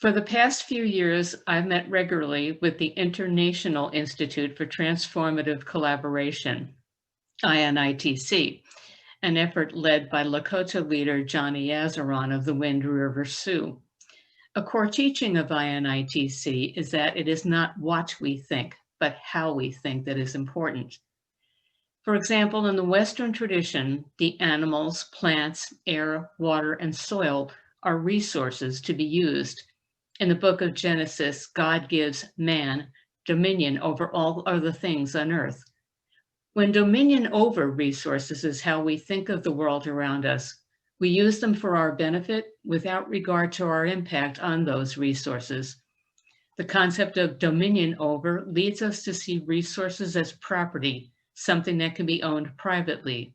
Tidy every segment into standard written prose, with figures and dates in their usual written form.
For the past few years, I've met regularly with the International Institute for Transformative Collaboration, INITC, an effort led by Lakota leader Johnny Yazaron of the Wind River Sioux. A core teaching of INITC is that it is not what we think, but how we think that is important. For example, in the Western tradition, the animals, plants, air, water, and soil are resources to be used. In the book of Genesis, God gives man dominion over all other things on earth. When dominion over resources is how we think of the world around us, we use them for our benefit without regard to our impact on those resources. The concept of dominion over leads us to see resources as property, something that can be owned privately.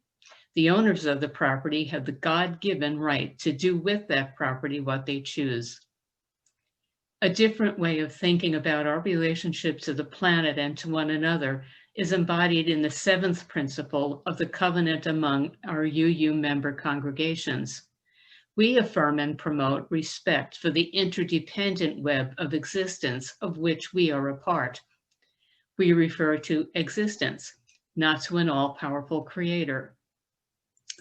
The owners of the property have the God-given right to do with that property what they choose. A different way of thinking about our relationship to the planet and to one another is embodied in the seventh principle of the covenant among our UU member congregations. We affirm and promote respect for the interdependent web of existence of which we are a part. We refer to existence, not to an all-powerful creator.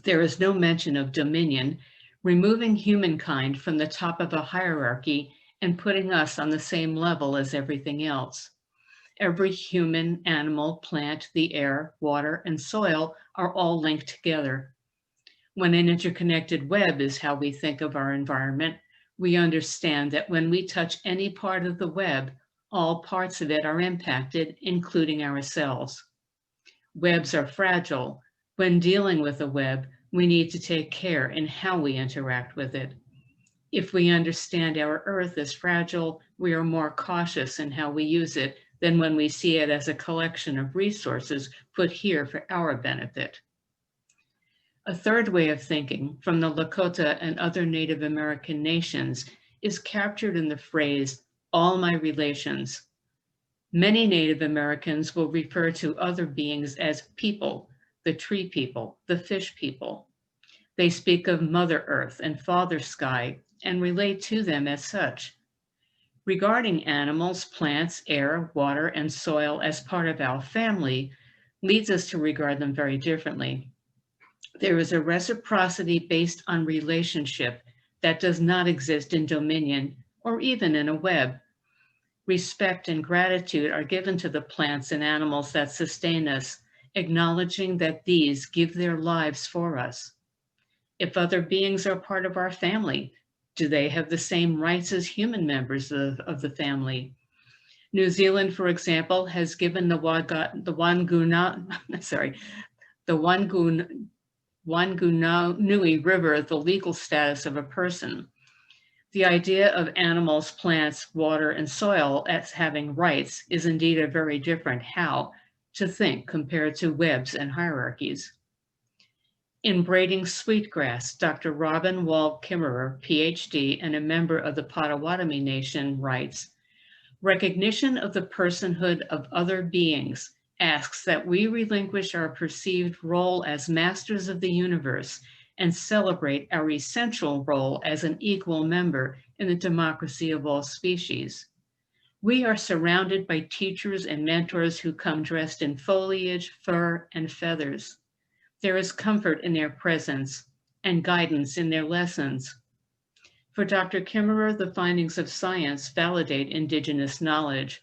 There is no mention of dominion, removing humankind from the top of a hierarchy and putting us on the same level as everything else. Every human, animal, plant, the air, water, and soil are all linked together. When an interconnected web is how we think of our environment, we understand that when we touch any part of the web, all parts of it are impacted, including ourselves. Webs are fragile. When dealing with a web, we need to take care in how we interact with it. If we understand our Earth is fragile, we are more cautious in how we use it than when we see it as a collection of resources put here for our benefit. A third way of thinking from the Lakota and other Native American nations is captured in the phrase, all my relations. Many Native Americans will refer to other beings as people, the tree people, the fish people. They speak of Mother Earth and Father Sky and relate to them as such. Regarding animals, plants, air, water, and soil as part of our family leads us to regard them very differently. There is a reciprocity based on relationship that does not exist in dominion or even in a web. Respect and gratitude are given to the plants and animals that sustain us, acknowledging that these give their lives for us. If other beings are part of our family, do they have the same rights as human members of the family? New Zealand, for example, has given the Wanganui River the legal status of a person. The idea of animals, plants, water, and soil as having rights is indeed a very different how to think compared to webs and hierarchies. In Braiding Sweetgrass, Dr. Robin Wald Kimmerer, PhD, and a member of the Potawatomi Nation writes, recognition of the personhood of other beings asks that we relinquish our perceived role as masters of the universe and celebrate our essential role as an equal member in the democracy of all species. We are surrounded by teachers and mentors who come dressed in foliage, fur, and feathers. There is comfort in their presence and guidance in their lessons. For Dr. Kimmerer, the findings of science validate Indigenous knowledge.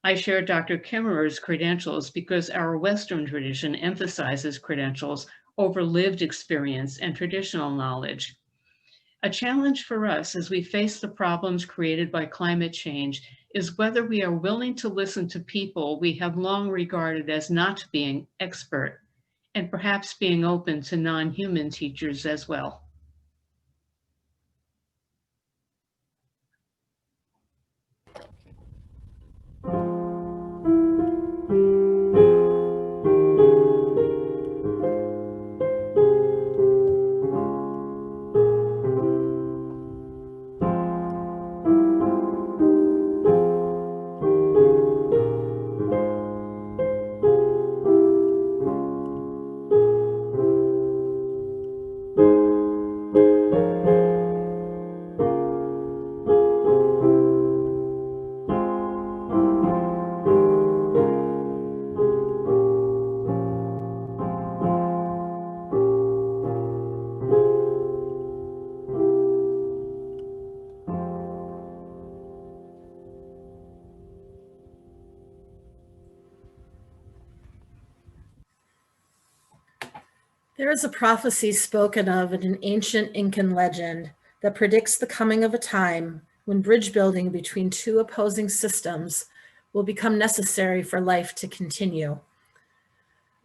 I share Dr. Kimmerer's credentials because our Western tradition emphasizes credentials over lived experience and traditional knowledge. A challenge for us as we face the problems created by climate change is whether we are willing to listen to people we have long regarded as not being expert, and perhaps being open to non-human teachers as well. is a prophecy spoken of in an ancient Incan legend that predicts the coming of a time when bridge building between two opposing systems will become necessary for life to continue.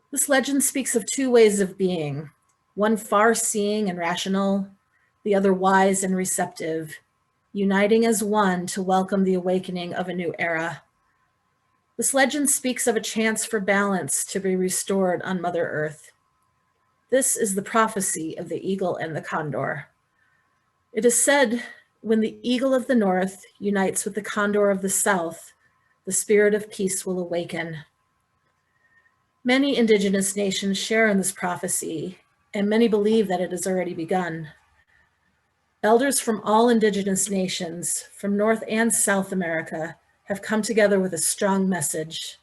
This legend speaks of two ways of being, one far-seeing and rational, the other wise and receptive, uniting as one to welcome the awakening of a new era. This legend speaks of a chance for balance to be restored on Mother Earth. This is the prophecy of the eagle and the condor. It is said, when the eagle of the north unites with the condor of the south, the spirit of peace will awaken. Many indigenous nations share in this prophecy, and many believe that it has already begun. Elders from all indigenous nations, from North and South America, have come together with a strong message.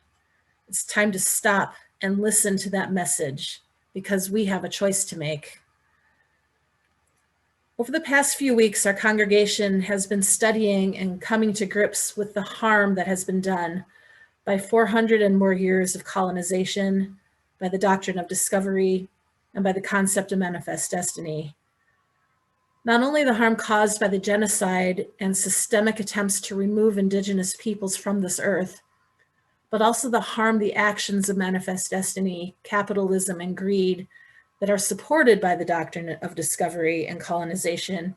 It's time to stop and listen to that message, because we have a choice to make. Over the past few weeks, our congregation has been studying and coming to grips with the harm that has been done by 400 and more years of colonization, by the doctrine of discovery, and by the concept of manifest destiny. Not only the harm caused by the genocide and systemic attempts to remove indigenous peoples from this earth, but also the harm the actions of manifest destiny, capitalism, and greed that are supported by the doctrine of discovery and colonization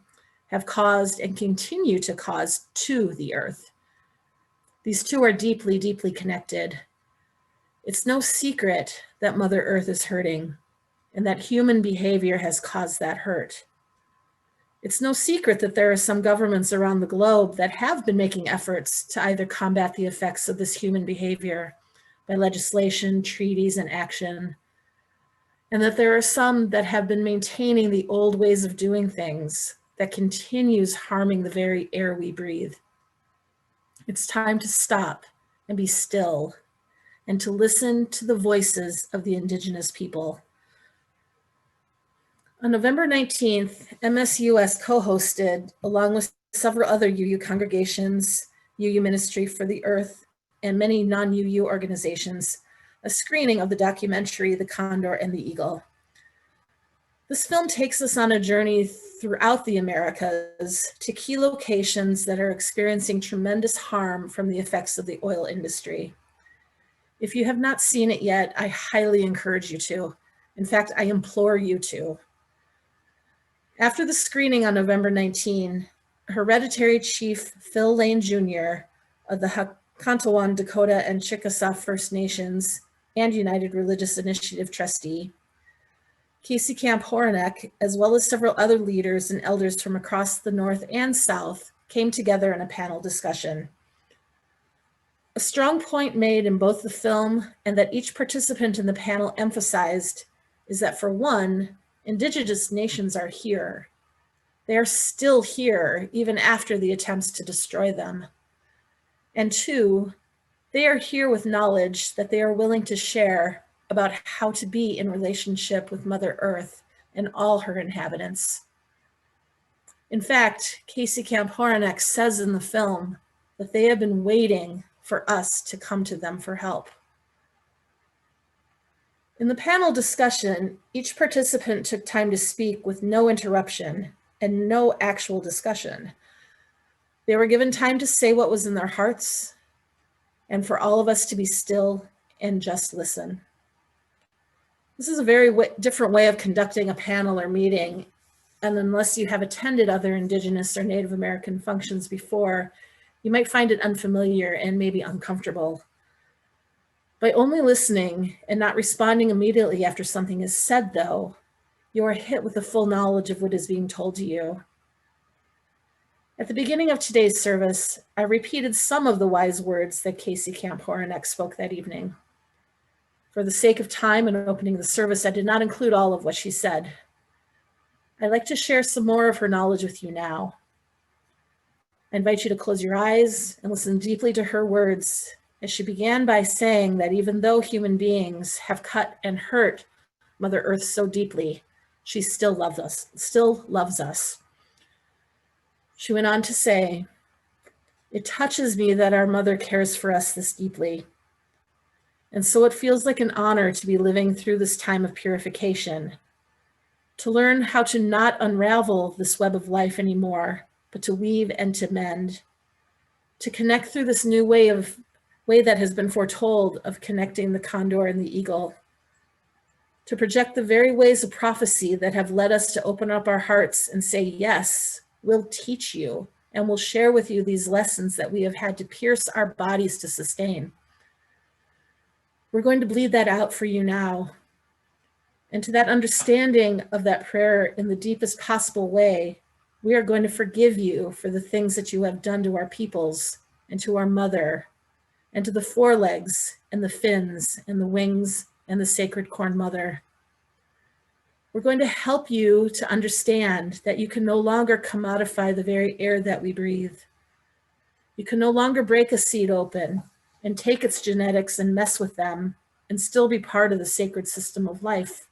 have caused and continue to cause to the earth. These two are deeply, deeply connected. It's no secret that Mother Earth is hurting and that human behavior has caused that hurt. It's no secret that there are some governments around the globe that have been making efforts to either combat the effects of this human behavior by legislation, treaties, and action, and that there are some that have been maintaining the old ways of doing things that continues harming the very air we breathe. It's time to stop and be still and to listen to the voices of the indigenous people. On November 19th, MSUS co-hosted, along with several other UU congregations, UU Ministry for the Earth, and many non-UU organizations, a screening of the documentary, The Condor and the Eagle. This film takes us on a journey throughout the Americas to key locations that are experiencing tremendous harm from the effects of the oil industry. If you have not seen it yet, I highly encourage you to. In fact, I implore you to. After the screening on November 19, Hereditary Chief Phil Lane Jr. of the Hakantawan, Dakota, and Chickasaw First Nations and United Religious Initiative trustee, Casey Camp Horonek, as well as several other leaders and elders from across the North and South, came together in a panel discussion. A strong point made in both the film and that each participant in the panel emphasized is that, for one, Indigenous nations are here. They are still here, even after the attempts to destroy them. And two, they are here with knowledge that they are willing to share about how to be in relationship with Mother Earth and all her inhabitants. In fact, Casey Camp Horonek says in the film that they have been waiting for us to come to them for help. In the panel discussion, each participant took time to speak with no interruption and no actual discussion. They were given time to say what was in their hearts and for all of us to be still and just listen. This is a very different way of conducting a panel or meeting, and unless you have attended other Indigenous or Native American functions before, you might find it unfamiliar and maybe uncomfortable. By only listening and not responding immediately after something is said, though, you are hit with the full knowledge of what is being told to you. At the beginning of today's service, I repeated some of the wise words that Casey Camp Horonek spoke that evening. For the sake of time and opening the service, I did not include all of what she said. I'd like to share some more of her knowledge with you now. I invite you to close your eyes and listen deeply to her words, as she began by saying that even though human beings have cut and hurt Mother Earth so deeply, she still loves us. She went on to say, "It touches me that our mother cares for us this deeply. And so it feels like an honor to be living through this time of purification, to learn how to not unravel this web of life anymore, but to weave and to mend, to connect through this new way that has been foretold of connecting the condor and the eagle, to project the very ways of prophecy that have led us to open up our hearts and say, yes, we'll teach you and we'll share with you these lessons that we have had to pierce our bodies to sustain. We're going to bleed that out for you now. And to that understanding of that prayer in the deepest possible way, we are going to forgive you for the things that you have done to our peoples and to our mother and to the forelegs and the fins and the wings and the sacred corn mother. We're going to help you to understand that you can no longer commodify the very air that we breathe. You can no longer break a seed open and take its genetics and mess with them and still be part of the sacred system of life.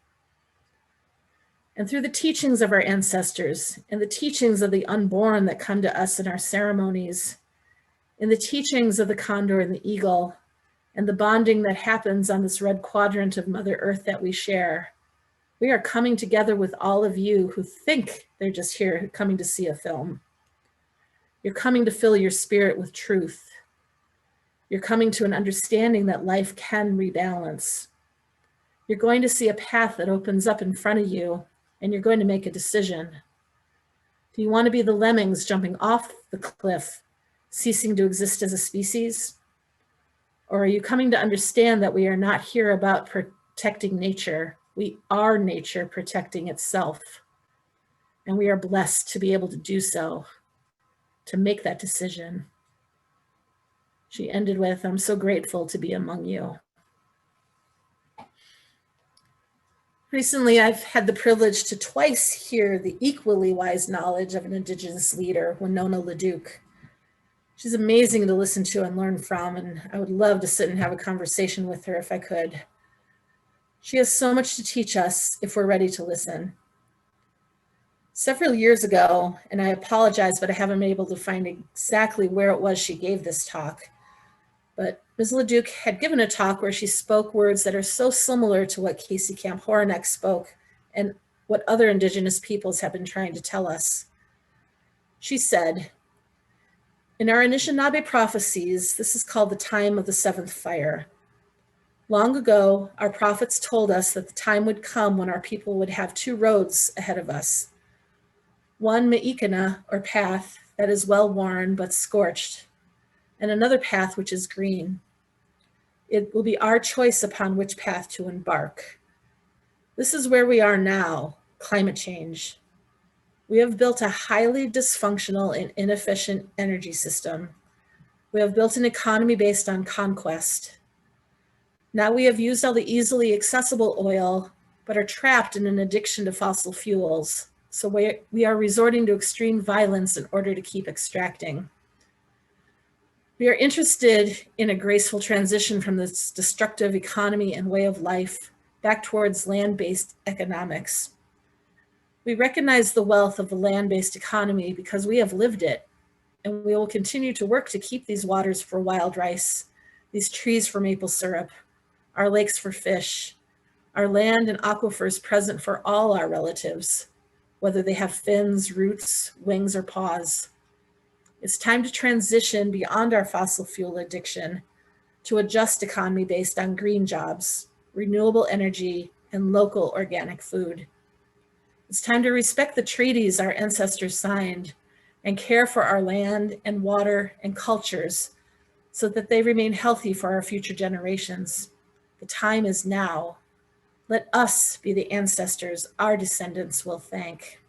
And through the teachings of our ancestors and the teachings of the unborn that come to us in our ceremonies, in the teachings of the condor and the eagle, and the bonding that happens on this red quadrant of Mother Earth that we share, we are coming together with all of you who think they're just here coming to see a film. You're coming to fill your spirit with truth. You're coming to an understanding that life can rebalance. You're going to see a path that opens up in front of you, and you're going to make a decision. Do you want to be the lemmings jumping off the cliff, ceasing to exist as a species? Or are you coming to understand that we are not here about protecting nature? We are nature protecting itself. And we are blessed to be able to do so, to make that decision. She ended with, I'm so grateful to be among you. Recently, I've had the privilege to twice hear the equally wise knowledge of an Indigenous leader, Winona LaDuke. She's amazing to listen to and learn from, and I would love to sit and have a conversation with her if I could. She has so much to teach us if we're ready to listen. Several years ago, and I apologize, but I haven't been able to find exactly where it was she gave this talk, but Ms. LaDuke had given a talk where she spoke words that are so similar to what Casey Camp Horonek spoke and what other Indigenous peoples have been trying to tell us. She said, in our Anishinaabe prophecies, this is called the time of the seventh fire. Long ago, our prophets told us that the time would come when our people would have two roads ahead of us. One me'ikana, or path, that is well worn but scorched, and another path which is green. It will be our choice upon which path to embark. This is where we are now, climate change. We have built a highly dysfunctional and inefficient energy system. We have built an economy based on conquest. Now we have used all the easily accessible oil, but are trapped in an addiction to fossil fuels. So we are resorting to extreme violence in order to keep extracting. We are interested in a graceful transition from this destructive economy and way of life back towards land-based economics. We recognize the wealth of the land-based economy because we have lived it, and we will continue to work to keep these waters for wild rice, these trees for maple syrup, our lakes for fish, our land and aquifers present for all our relatives, whether they have fins, roots, wings, or paws. It's time to transition beyond our fossil fuel addiction to a just economy based on green jobs, renewable energy, and local organic food. It's time to respect the treaties our ancestors signed and care for our land and water and cultures so that they remain healthy for our future generations. The time is now. Let us be the ancestors our descendants will thank.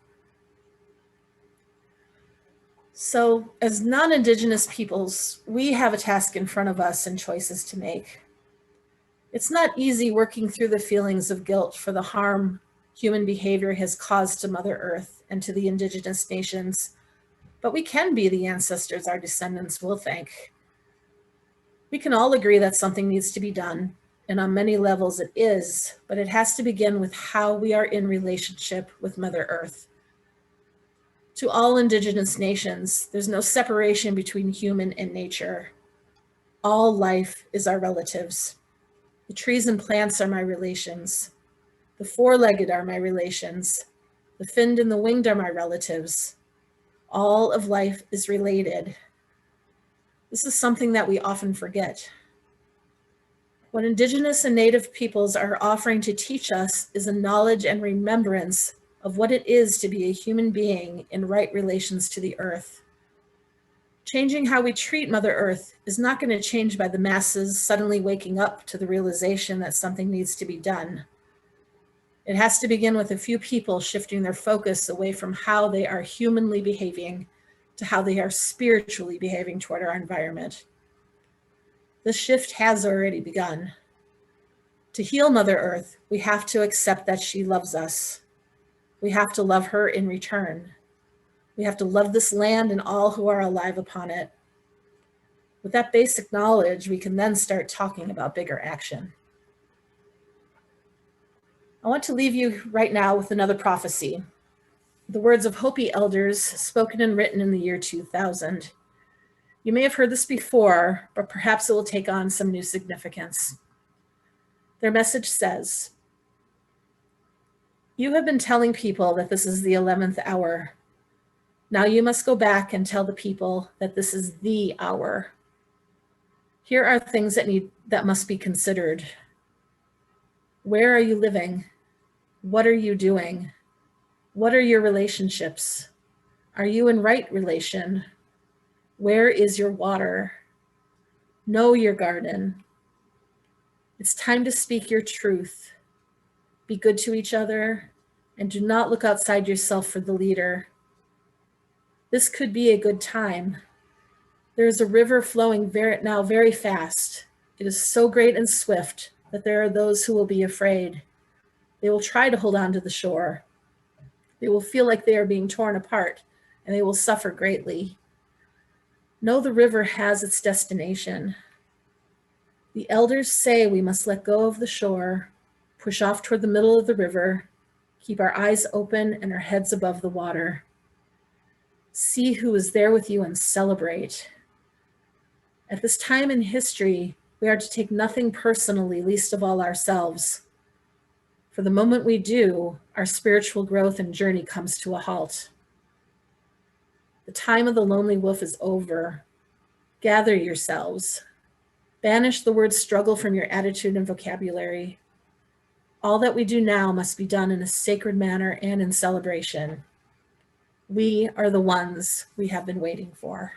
So as non-Indigenous peoples, we have a task in front of us and choices to make. It's not easy working through the feelings of guilt for the harm human behavior has caused to Mother Earth and to the Indigenous nations, but we can be the ancestors our descendants will thank. We can all agree that something needs to be done, and on many levels it is, but it has to begin with how we are in relationship with Mother Earth. To all Indigenous nations, there's no separation between human and nature. All life is our relatives. The trees and plants are my relations. The four-legged are my relations. The finned and the winged are my relatives. All of life is related. This is something that we often forget. What Indigenous and Native peoples are offering to teach us is a knowledge and remembrance of what it is to be a human being in right relations to the earth. Changing how we treat Mother Earth is not going to change by the masses suddenly waking up to the realization that something needs to be done. It has to begin with a few people shifting their focus away from how they are humanly behaving to how they are spiritually behaving toward our environment. This shift has already begun. To heal Mother Earth, we have to accept that she loves us. We have to love her in return. We have to love this land and all who are alive upon it. With that basic knowledge, we can then start talking about bigger action. I want to leave you right now with another prophecy. The words of Hopi elders spoken and written in the year 2000. You may have heard this before, but perhaps it will take on some new significance. Their message says, "You have been telling people that this is the 11th hour. Now you must go back and tell the people that this is the hour. Here are things that must be considered. Where are you living? What are you doing? What are your relationships? Are you in right relation? Where is your water? Know your garden. It's time to speak your truth. Be good to each other and do not look outside yourself for the leader. This could be a good time. There is a river flowing now very fast. It is so great and swift that there are those who will be afraid. They will try to hold on to the shore. They will feel like they are being torn apart, and they will suffer greatly. Know the river has its destination. The elders say we must let go of the shore, push off toward the middle of the river, keep our eyes open and our heads above the water. See who is there with you and celebrate. At this time in history, we are to take nothing personally, least of all ourselves. For the moment we do, our spiritual growth and journey comes to a halt. The time of the lonely wolf is over. Gather yourselves. Banish the word struggle from your attitude and vocabulary. All that we do now must be done in a sacred manner and in celebration. We are the ones we have been waiting for.